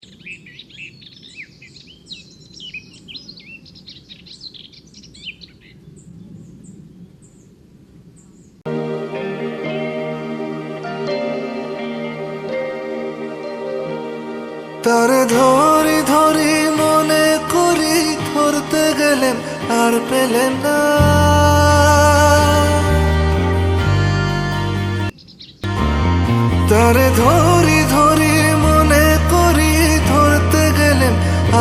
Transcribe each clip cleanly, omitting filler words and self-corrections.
তারে ধরি ধরি মনে করি, ধরতে গেলেন আর পেলেন না। তারে ধরি ধরি মনে করি, ধরতে গেলেন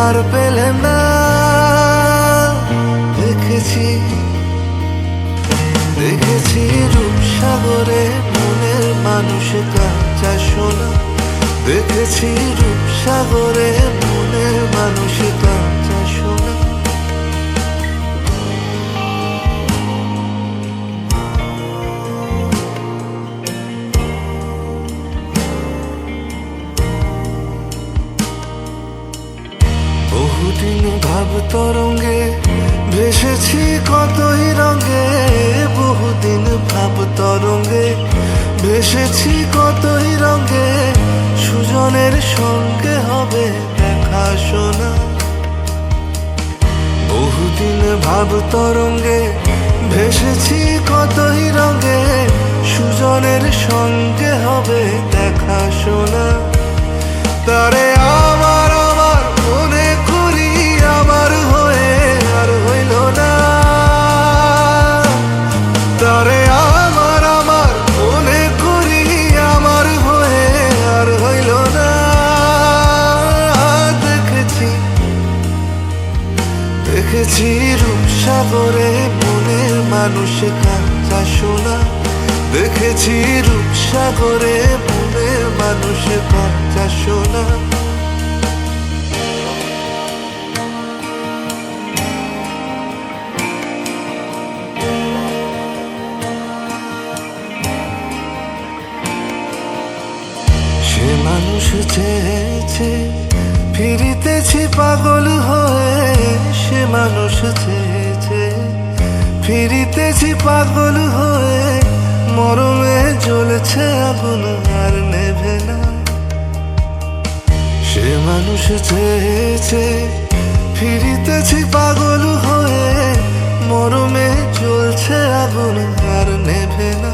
আর পেলেন না। দেখেছি দেখেছি রূপসাগরে মনের মানুষ কাঁচা সোনা। দেখেছি রূপসাগরে মনের মানুষ কাঁচা সোনা। বহুদিন ভাব তরঙ্গে ভেসেছি কতই রঙে। বহুদিন ভাব তরঙ্গে ভেসেছি কতই রঙে। সুজনের সঙ্গে হবে দেখা শোনা। বহুদিন ভাব তরঙ্গে ভেসেছি কতই রঙে। সুজনের সঙ্গে হবে দেখা শোনা। তারে আমার আমার মনে করি, আমার হয়ে আর হইল না। তারে আমার আমার মনে করি, আমার হয়ে আর হইল না। দেখেছি রূপসাগরে মনের মানুষ কাঁচা সোনা। দেখেছি রূপসাগরে মনের মানুষ কাঁচা সোনা। সে মানুষ চেয়েছে, ফিরিতেছি পাগল হয়ে। সে মানুষ চেয়েছে, ফিরিতেছি পাগল হয়ে। মরমে জ্বলছে আগুন আর নেভে না। সে মানুষ চেয়েছে, ফিরিতেছি পাগল হয়ে। মরমে জ্বলছে আগুন আর নেভে না।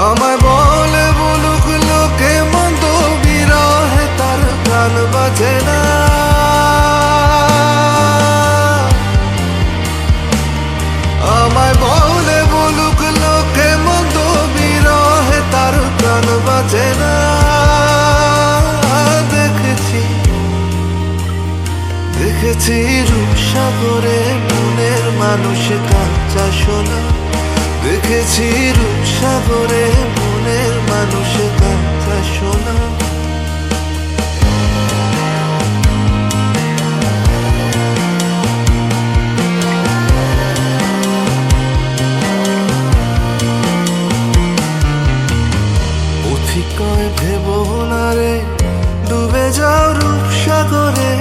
আমায় বলে বলুক লোকে মন্দ, বিরহে তার প্রাণ বাজে না। আমায় বলে বলুক লোকে মন্দ, বিরহে তার প্রাণ বাজে না। দেখেছি দেখেছি রূপসাগরে মনের মানুষ কাঁচা সোনা। দেখেছি রূপসাগরে মনের মানুষ কাঁচা সোনা। পথিকয় ভেবো না রে ডুবে যাও রূপসাগরে।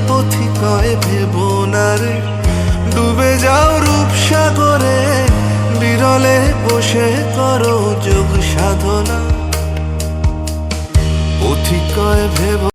পথিকয় ভেবো না রে ডুবে যাও রূপসাগরে। বিরলে বসে করো যোগ সাধনা। পথিকয় ভেবো